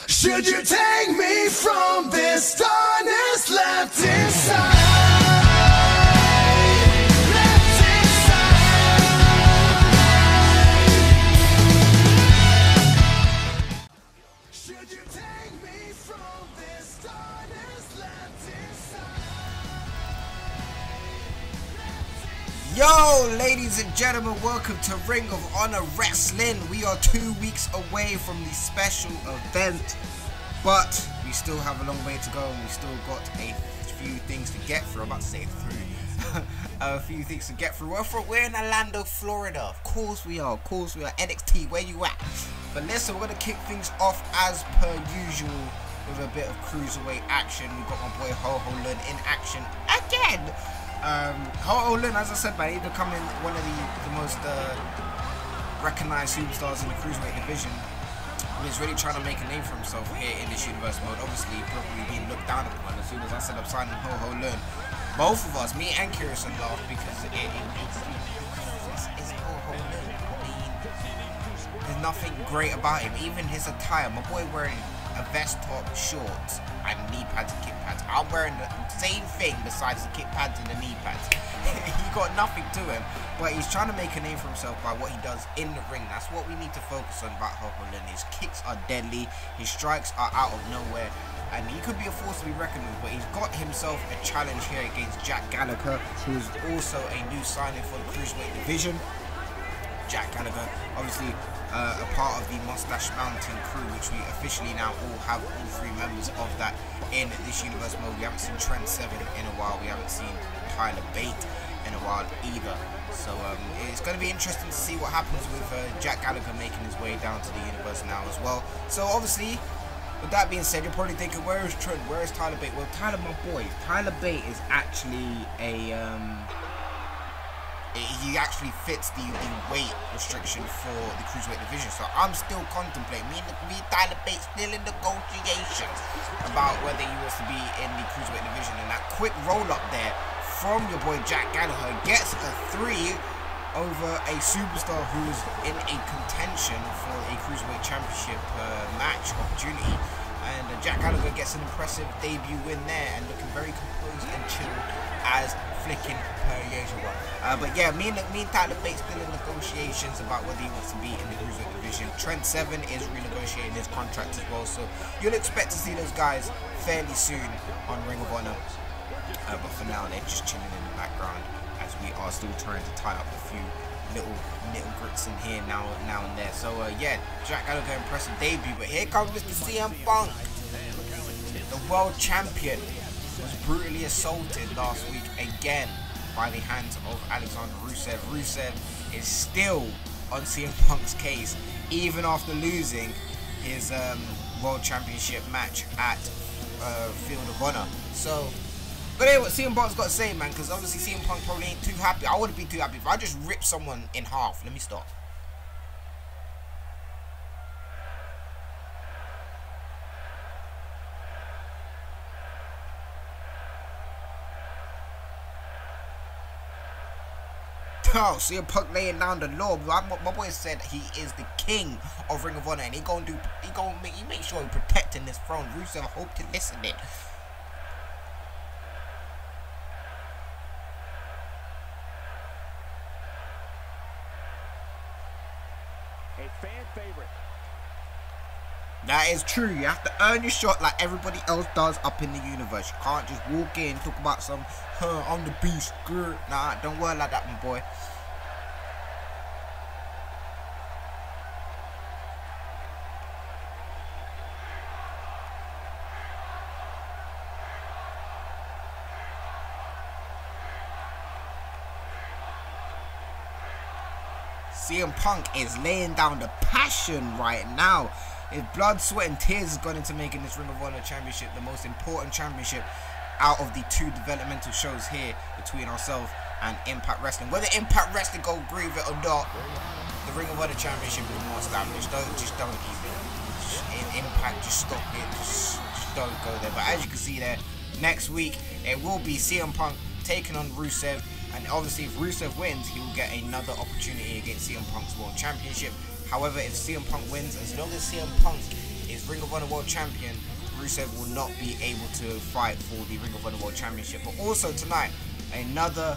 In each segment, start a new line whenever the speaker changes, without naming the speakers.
Should you take me from this darkness left inside? Left inside. Should you take me from this darkness left inside?
Yo, ladies and gentlemen, welcome to Ring of Honor Wrestling. We are 2 weeks away from the special event, but we still have a long way to go, and we still got a few things to get through. I'm about to say through. A few things to get through. We're in Orlando, Florida. Of course we are. Of course we are. NXT, where you at? But listen, we're going to kick things off as per usual with a bit of cruiserweight action. We've got my boy Ho Ho Lun in action again. Ho Ho Lun, as I said, man, he's becoming one of the most recognized superstars in the cruiserweight division. He's really trying to make a name for himself here in this universe mode. Obviously, probably being looked down upon. As soon as I said I'm signing Ho Ho Lun, both of us, me and Kerosene, laughed because it's Ho Ho Lun. I mean, there's nothing great about him. Even his attire, my boy wearing a vest top, shorts, and knee pads and kick pads. I'm wearing the same thing besides the kick pads and the knee pads. He got nothing to him, but he's trying to make a name for himself by what he does in the ring. That's what we need to focus on about Ho Ho Lun. His kicks are deadly, his strikes are out of nowhere, and he could be a force to be reckoned with. But he's got himself a challenge here against Jack Gallagher, who is also a new signing for the cruiserweight division. Jack Gallagher, obviously a part of the Mustache Mountain crew, which we officially now all have all three members of that in this universe mode. We haven't seen Trent Seven in a while. We haven't seen Tyler Bate in a while either. So it's going to be interesting to see what happens with Jack Gallagher making his way down to the universe now as well. So obviously, with that being said, you're probably thinking, where is Trent? Where is Tyler Bate? Well, Tyler, my boy, Tyler Bate is actually a he actually fits the weight restriction for the cruiserweight division. So I'm still contemplating, me and Tyler Bate still in negotiations about whether he wants to be in the cruiserweight division. And that quick roll up there from your boy Jack Gallagher gets a 3 over a superstar who is in a contention for a cruiserweight championship match opportunity. And Jack Gallagher gets an impressive debut win there, and looking very composed and chilled as flicking per usual. But yeah, me and Tyler Bate still in negotiations about whether he wants to be in the cruiserweight division. Trent Seven is renegotiating his contract as well, so you'll expect to see those guys fairly soon on Ring of Honor. But for now, they're just chilling in the background as we are still trying to tie up a few little grits in here now and there. So yeah, Jack Gallagher, impressive debut. But here comes Mr. CM Punk, the world champion. Was brutally assaulted last week again by the hands of Alexander Rusev. Rusev is still on CM Punk's case even after losing his world championship match at Field of Honor. So, but anyway, what CM Punk's got to say, man, because obviously CM Punk probably ain't too happy. I wouldn't be too happy if I just ripped someone in half. Let me stop. Oh, CM Punk laying down the law. My boy said he is the king of Ring of Honor, and he make sure he protecting this throne. Rusev hope to listen it.
A fan favorite.
That is true. You have to earn your shot like everybody else does up in the universe. You can't just walk in, talk about some, I'm the beast, girl. Nah, don't worry like that, my boy. CM Punk is laying down the passion right now. His blood, sweat, and tears has gone into making this Ring of Honor Championship the most important championship out of the 2 developmental shows here between ourselves and Impact Wrestling. Whether Impact Wrestling go agree with it or not, the Ring of Honor Championship is more established. Don't even. In Impact, just stop it. Just don't go there. But as you can see there, next week it will be CM Punk taking on Rusev. And obviously, if Rusev wins, he will get another opportunity against CM Punk's World Championship. However, if CM Punk wins, as long as CM Punk is Ring of Honor World Champion Rusev will not be able to fight for the Ring of Honor World Championship. But also tonight, another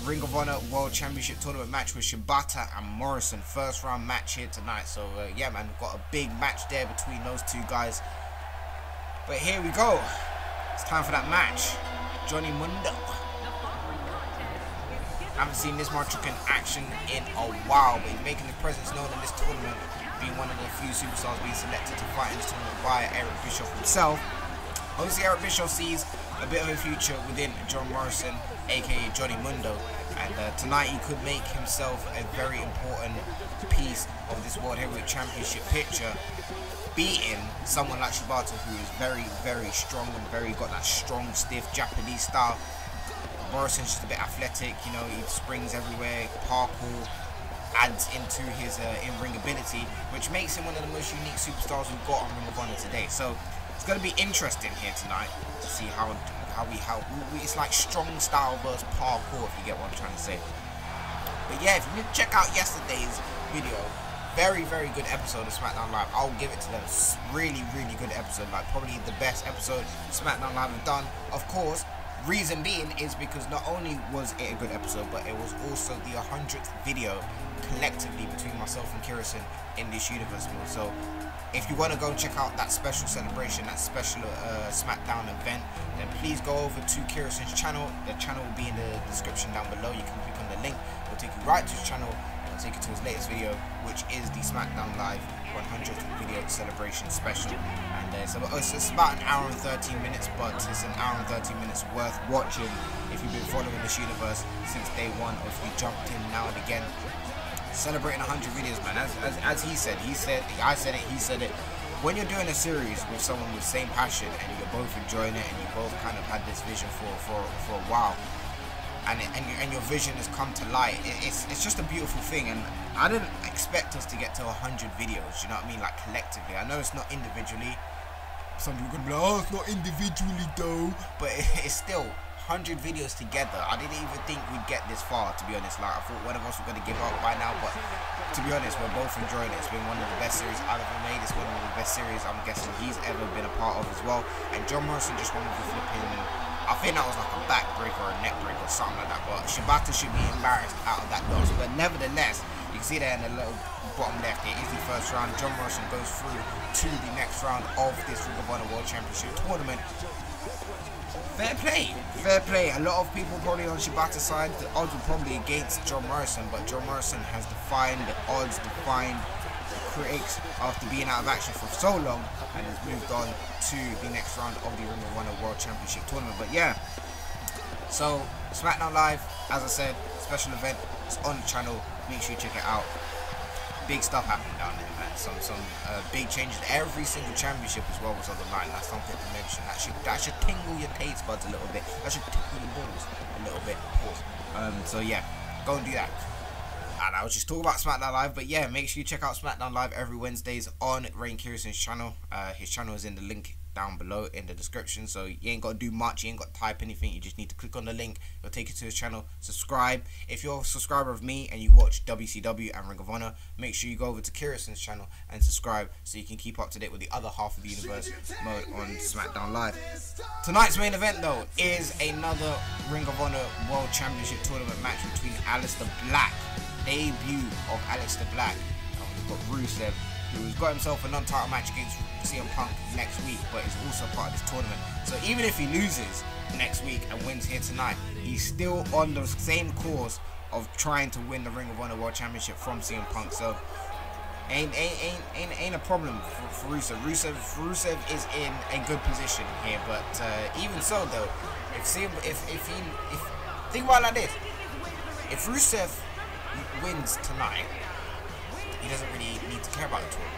Ring of Honor World Championship tournament match with Shibata and Morrison. First round match here tonight. So yeah, man, we've got a big match there between those two guys. But here we go. It's time for that match. Johnny Mundo. Haven't seen this much in action in a while, but he's making his presence known in this tournament, being one of the few superstars being selected to fight in this tournament by Eric Bischoff himself. Obviously, Eric Bischoff sees a bit of a future within John Morrison, aka Johnny Mundo, and tonight he could make himself a very important piece of this World Heavyweight Championship picture, beating someone like Shibata, who is very, very strong and got that strong, stiff Japanese style. Morrison's just a bit athletic, you know, he springs everywhere, parkour, adds into his in-ring ability, which makes him one of the most unique superstars we've got on Ring of Honor today. So it's going to be interesting here tonight to see how it's like strong style versus parkour, if you get what I'm trying to say. But yeah, if you did check out yesterday's video, very, very good episode of Smackdown Live. I'll give it to them. Really, really good episode, like probably the best episode Smackdown Live have done. Of course, reason being is because not only was it a good episode, but it was also the 100th video collectively between myself and Kerosene in this universe mode. So if you want to go check out that special celebration, that special Smackdown event, then please go over to Kerosene's channel. The channel will be in the description down below. You can click on the link, it will take you right to his channel, it will take you to his latest video, which is the Smackdown Live 100th video celebration special. And it's about an hour and 13 minutes, but it's an hour and 13 minutes worth watching if you've been following this universe since day one, or if you jumped in now and again. Celebrating 100 videos, man. As he said, I said it, he said it. When you're doing a series with someone with the same passion and you're both enjoying it and you both kind of had this vision for a while, and your vision has come to light, it's just a beautiful thing. And I didn't expect us to get to 100 videos, you know what I mean, like collectively. I know it's not individually. Some people are gonna be like, oh, it's not individually though, but it's still 100 videos together. I didn't even think we'd get this far, to be honest. Like, I thought one of us was gonna give up by now, but to be honest, we're both enjoying it. It's been one of the best series I've ever made. It's one of the best series I'm guessing he's ever been a part of as well. And John Morrison just wanted to flipping, I think that was like a back break or a neck break or something like that, but Shibata should be embarrassed out of that loss. But nevertheless, you can see there in the little bottom left, it is the first round. John Morrison goes through to the next round of this Ring of Honor World Championship tournament. Fair play, fair play. A lot of people probably on Shibata's side, the odds were probably against John Morrison, but John Morrison has defined the odds, defined the critics after being out of action for so long, and has moved on to the next round of the Ring of Honor World Championship tournament. But yeah, so Smackdown Live, as I said, special event, it's on the channel. Make sure you check it out. Big stuff happening down there, man. Some big changes. Every single championship as well was on the line. That's something to mention. That should tingle your taste buds a little bit. That should tingle your balls a little bit. Pause. So yeah, go and do that. And I was just talking about Smackdown Live, but yeah, make sure you check out Smackdown Live every Wednesdays on Rainkerosene's channel. His channel is in the link down below in the description, so you ain't got to do much, you ain't got to type anything, you just need to click on the link, it'll take you to his channel. Subscribe. If you're a subscriber of me and you watch WCW and Ring of Honor, make sure you go over to Kerosene's channel and subscribe so you can keep up to date with the other half of the universe mode on Smackdown Live. Tonight's main event though is another Ring of Honor World Championship tournament match between Aleister Black, debut of Aleister Black, and we've got Rusev, who's got himself a non-title match against CM Punk next week, but is also part of this tournament. So even if he loses next week and wins here tonight, he's still on the same course of trying to win the Ring of Honor World Championship from CM Punk. So ain't a problem for Rusev. Rusev is in a good position here, but even so though, if think about it like this: if Rusev wins tonight, he doesn't really need to care about the tournament.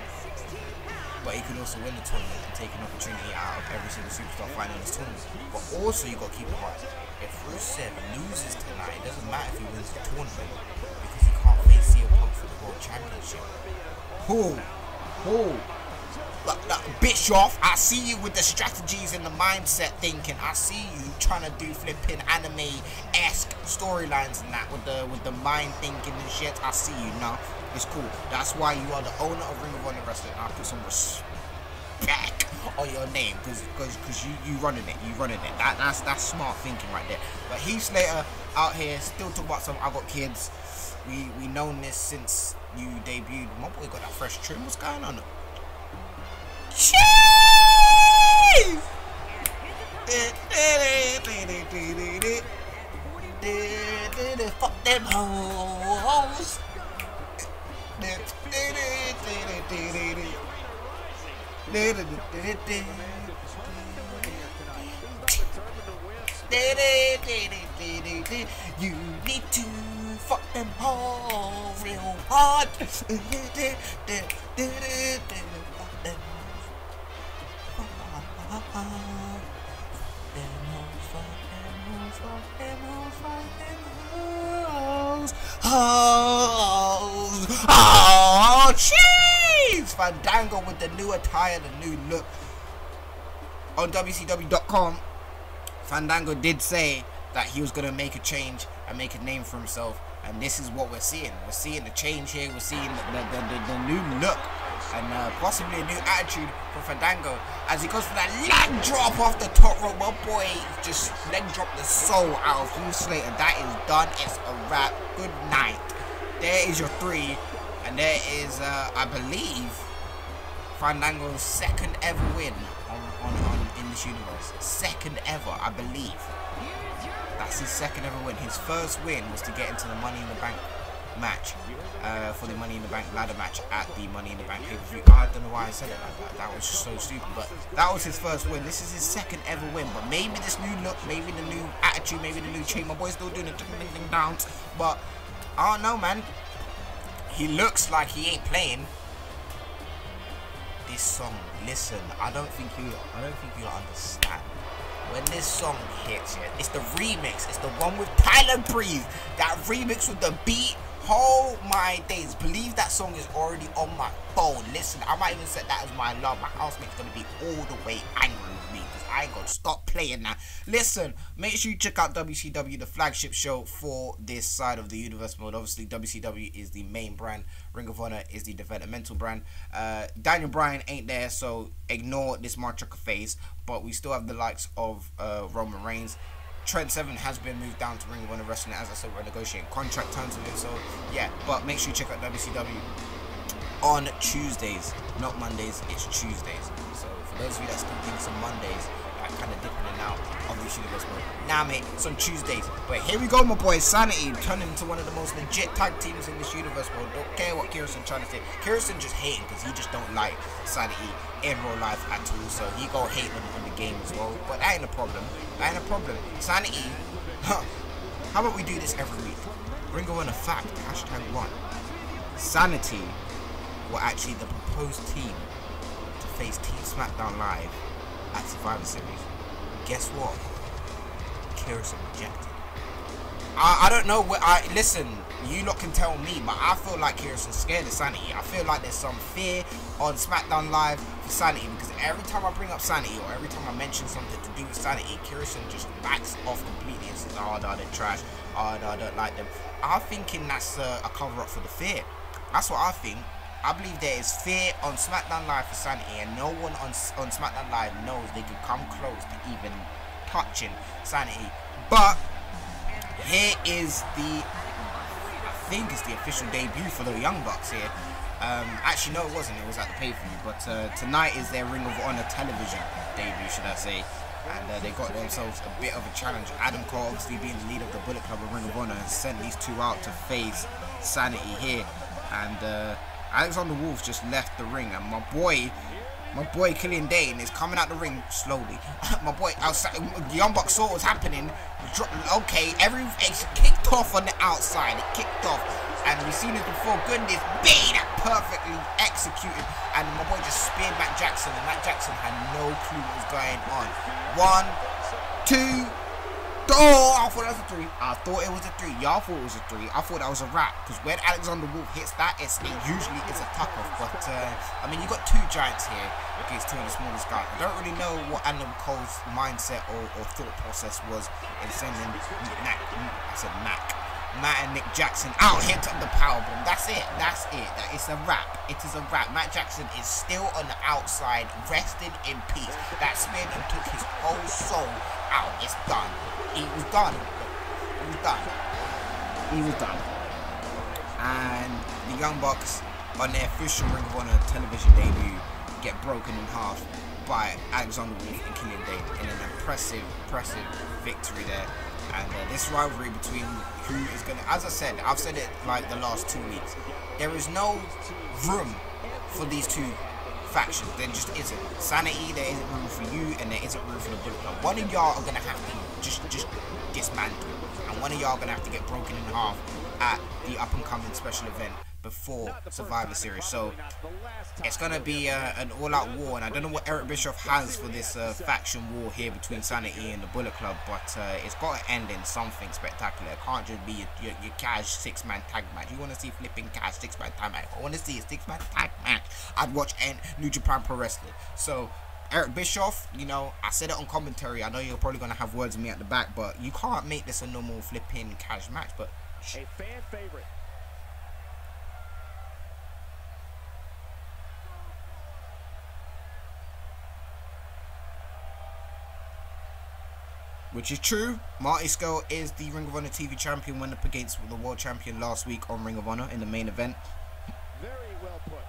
But he could also win the tournament and take an opportunity out of every single superstar fighting in this tournament. But also, you got to keep in mind, if Rusev loses tonight, it doesn't matter if he wins the tournament, because he can't face CM Punk for the World Championship. Bischoff, I see you with the strategies and the mindset thinking. I see you trying to do flipping anime-esque storylines and that with the mind thinking and shit. I see you now. It's cool. That's why you are the owner of Ring of Honor Wrestling. I put some respect on your name because you running it. That's smart thinking right there. But Heath Slater out here still talk about some I got kids. We known this since you debuted. My boy got that fresh trim. What's going on? Jeez! Fuck them hoes. You need to fuck them hoes real hard. Oh, jeez! Fandango with the new attire, the new look. On WCW.com, Fandango did say that he was going to make a change and make a name for himself. And this is what we're seeing. We're seeing the change here. We're seeing the new look. And possibly a new attitude for Fandango as he goes for that leg drop off the top rope. My boy just leg dropped the soul out of Heath Slater. That is done. It's a wrap. Good night. There is your 3. And there is, I believe, Fandango's second ever win in this universe. Second ever, I believe. That's his second ever win. His first win was to get into the Money in the Bank match, for the Money in the Bank ladder match at the Money in the Bank pay-per-view. I don't know why I said it like that. That was just so stupid. But that was his first win. This is his second ever win. But maybe this new look, maybe the new attitude, maybe the new chain. My boy's still doing the ding downs. But I don't know, man. He looks like he ain't playing. This song, listen, I don't think you understand. When this song hits, yeah, it's the remix. It's the one with Tyler Breeze. That remix with the beat. Oh my days. Believe that song is already on my phone. Listen, I might even set that as my alarm. My housemate's going to be all the way angry with me because I ain't going to stop playing that. Listen, make sure you check out WCW, the flagship show for this side of the universe mode. Obviously, WCW is the main brand. Ring of Honor is the developmental brand. Daniel Bryan ain't there, so ignore this Marchuka phase. But we still have the likes of Roman Reigns. Trent Seven has been moved down to Ring of Honor Wrestling. As I said, we're negotiating contract terms with it. So, yeah. But make sure you check out WCW on Tuesdays. Not Mondays, it's Tuesdays. So, for those of you that still think it's on Mondays, I kind of dipping in and out of this universe mode. Nah, mate, it's on Tuesdays. But here we go, my boy. Sanity turning into one of the most legit tag teams in this universe mode. Don't care what Kerosene trying to say. Kerosene just hating because he just don't like Sanity in real life at all. So he go hate on the game as well. But that ain't a problem. That ain't a problem. Sanity, huh? How about we do this every week? Ring of Honor fact, #1. Sanity were actually the proposed team to face Team Smackdown Live at Survivor Series. Guess what? Kerosene rejected. I don't know where listen, you lot can tell me, but I feel like Kerosene's scared of Sanity. I feel like there's some fear on Smackdown Live for Sanity because every time I bring up Sanity or every time I mention something to do with Sanity, Kerosene just backs off completely and says, oh no, they're trash, oh no, I don't like them. I'm thinking that's a cover up for the fear. That's what I think. I believe there is fear on Smackdown Live for Sanity, and no one on Smackdown Live knows they could come close to even touching Sanity. But here is the, I think it's the official debut for the Young Bucks here. Actually, no, it wasn't. It was at the pay-per-view. But tonight is their Ring of Honor television debut, should I say. And they got themselves a bit of a challenge. Adam Cole, obviously being the leader of the Bullet Club of Ring of Honor, has sent these two out to face Sanity here. And Alexander Wolf just left the ring, and my boy Killian Dane is coming out the ring slowly. My boy outside, the Young Bucks saw what was happening. Okay, it's kicked off on the outside. It kicked off, and we've seen this before. Goodness, that perfectly executed, and my boy just speared Matt Jackson, and Matt Jackson had no clue what was going on. 1, 2. Oh, I thought that was a 3. I thought it was a 3. Y'all thought it was a 3. I thought that was a wrap. Because when Alexander Wolf hits that, it usually is a tuck-off. But, I mean, you got two giants here against two of the smallest guys. I don't really know what Adam Cole's mindset or thought process was in sending Mac Matt and Nick Jackson out here to the powerbomb. That's it. That's it. It's a wrap. It is a wrap. Matt Jackson is still on the outside, resting in peace. That spearman took his whole soul out. It's done. He was done. He was done. He was done. And the Young Bucks on their official Ring of Honor television debut get broken in half by Alexander Wolf and Killian Dane in an impressive victory there. And this rivalry between who is going to, as I said, I've said it like the last 2 weeks, there is no room for these two factions. There just isn't. Sanity, there isn't room for you, and there isn't room for the Bullet Club. One of y'all are going to have to just dismantle, and one of y'all are going to have to get broken in half at the up-and-coming special event before Survivor Series. So it's going to be an all-out war, and I don't know what Eric Bischoff has for this faction war here between Sanity and the Bullet Club, but it's got to end in something spectacular. It can't just be your cash 6-man tag match. You want to see flipping cash 6-man tag match? I want to see a 6-man tag match. I'd watch New Japan Pro Wrestling. So Eric Bischoff, you know, I said it on commentary. I know you're probably going to have words with me at the back, but you can't make this a normal flipping cash match. But
a fan favorite.
which is true. Marty Scurll is the Ring of Honor TV champion, went up against the world champion last week on Ring of Honor in the main event.
Very well put.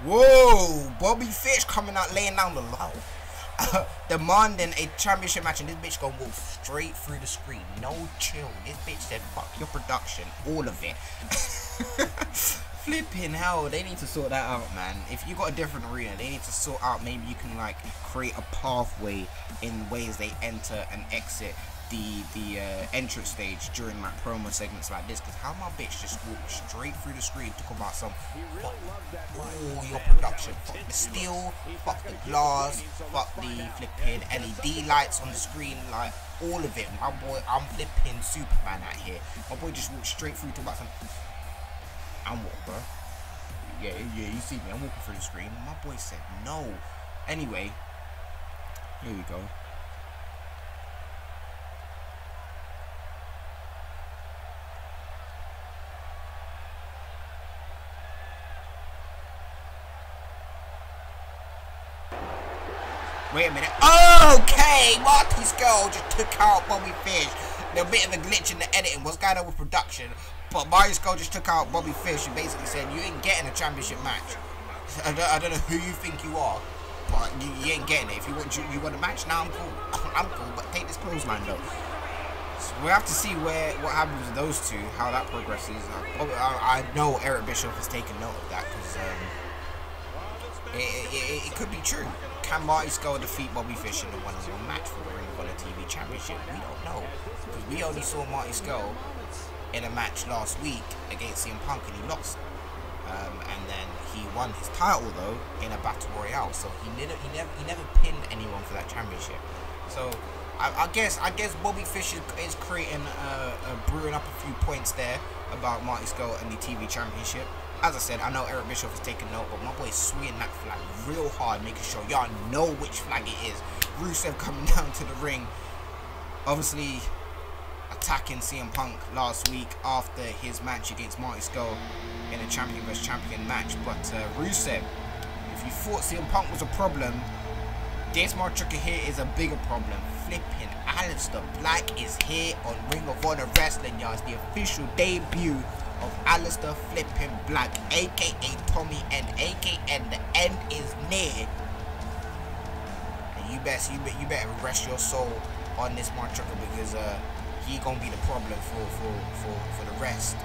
Whoa, Bobby Fish coming out laying down the law. Demanding a championship match, and this bitch gonna walk straight through the screen. No chill. This bitch said fuck your production, all of it. Flipping hell, they need to sort that out, man. If you got a different arena, they need to sort out, maybe you can like create a pathway in ways they enter and exit the entrance stage during like promo segments like this, because how my bitch just walked straight through the screen, talk about some fuck all your production, fuck the steel, fuck the glass, fuck the flipping LED lights on the screen, like all of it. My boy, I'm flipping Superman out here. My boy just walked straight through, talk about some I'm walking, bro. Yeah, you see me, I'm walking through the screen. My boy said no. Anyway, here we go. Wait a minute. Okay, Marty Scurll just took out Bobby Fish. There's a bit of a glitch in the editing. What's going on with production? But Marty Scurll just took out Bobby Fish and basically said, you ain't getting a championship match. I don't know who you think you are, but you ain't getting it. If you want a match, now I'm cool. I'm cool, but take this clothesline though. So we have to see what happens with those two, how that progresses. I know Eric Bischoff has taken note of that, because it could be true. Can Marty Scurll defeat Bobby Fish in the one-on-one match for the Ring of Honor TV Championship? We don't know, because we only saw Marty Scurll in a match last week against CM Punk and he lost. And then he won his title though in a battle royale. So he never pinned anyone for that championship. So I guess Bobby Fish is creating brewing up a few points there about Marty Scurll and the TV Championship. As I said, I know Eric Bischoff is taking note, but my boy is swinging that flag real hard, making sure y'all know which flag it is. Rusev coming down to the ring, obviously attacking CM Punk last week after his match against Marty Scurll in a champion vs champion match. But Rusev, if you thought CM Punk was a problem, this motherfucker here is a bigger problem. Flipping Aleister Black is here on Ring of Honor Wrestling, y'all. It's the official debut of Aleister flipping Black, aka Tommy End, aka the end is near. And you better rest your soul on this motherfucker, because he gonna be the problem for the rest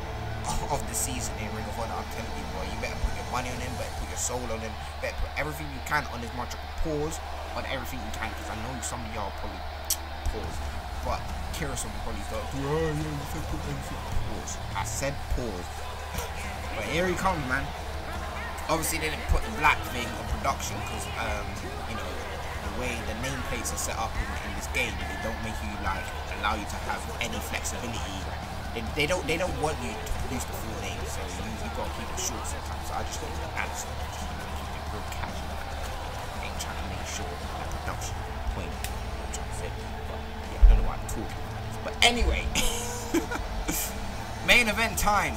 of the season in Ring of Honor. I'm telling you, boy, you better put your money on him, better put your soul on him, better put everything you can on this motherfucker. Pause on everything you can, because I know some of y'all probably pause, but Kerosene probably thought, oh yeah, you said pause. I said pause. But here he comes, man. Obviously, they didn't put the black thing on production because, you know, the way the nameplates are set up in this game, they don't make you like allow you to have any flexibility. They don't want you to produce the full name, so you got to keep it short sometimes. So I just think the Aleister, just keep it real casual. Ain't trying to make sure that production point. I'm trying to say, but yeah, I don't know why I'm talking about this. But anyway, main event time.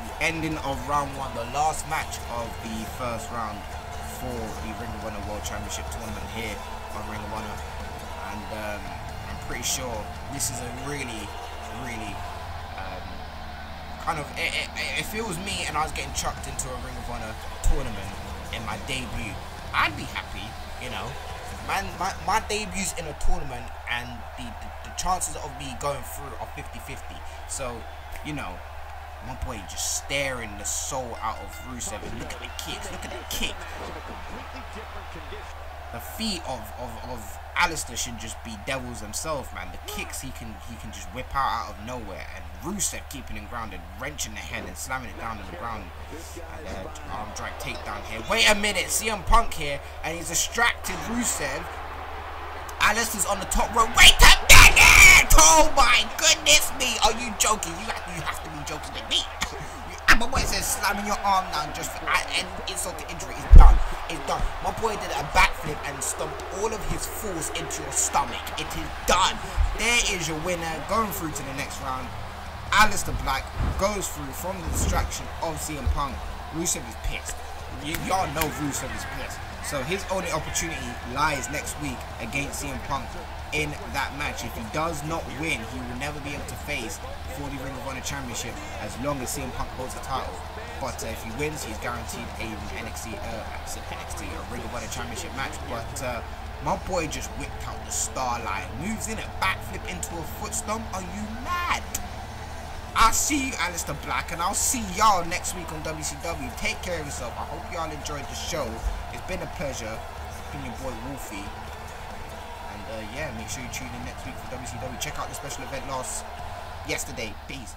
The ending of round 1, the last match of the first round for the Ring of Honor World Championship tournament here on Ring of Honor, and I'm pretty sure this is a really kind of, if it was me and I was getting chucked into a Ring of Honor tournament in my debut, I'd be happy, you know. Man, my debut's in a tournament, and the chances of me going through are 50-50. So, you know, my boy just staring the soul out of Rusev, and look at the kicks, look at the kick. The feet of Aleister should just be devils themselves, man. The kicks he can just whip out of nowhere, and Rusev keeping him grounded, wrenching the head and slamming it down to the ground. And arm drag takedown here. Wait a minute, CM Punk here, and he's distracted Rusev. Aleister's on the top rope. Wait a minute! Oh my goodness me! Are you joking? You have to be joking with me. My boy says slamming your arm down just for and insult to injury is done. It's done. My boy did a backflip and stomped all of his force into your stomach. It is done. There is your winner, going through to the next round. Aleister Black goes through from the distraction of CM Punk. Rusev is pissed. Y'all know Rusev is pissed. So his only opportunity lies next week against CM Punk in that match. If he does not win, he will never be able to face for the Ring of Honor Championship as long as CM Punk holds the title. But if he wins, he's guaranteed a Ring of Honor Championship match. But my boy just whipped out the Starlight, moves in a backflip into a foot stomp. Are you mad? I'll see you, Aleister Black, and I'll see y'all next week on WCW. Take care of yourself. I hope y'all enjoyed the show. It's been a pleasure. It's been your boy Wolfie. And yeah, make sure you tune in next week for WCW. Check out the special event yesterday. Peace.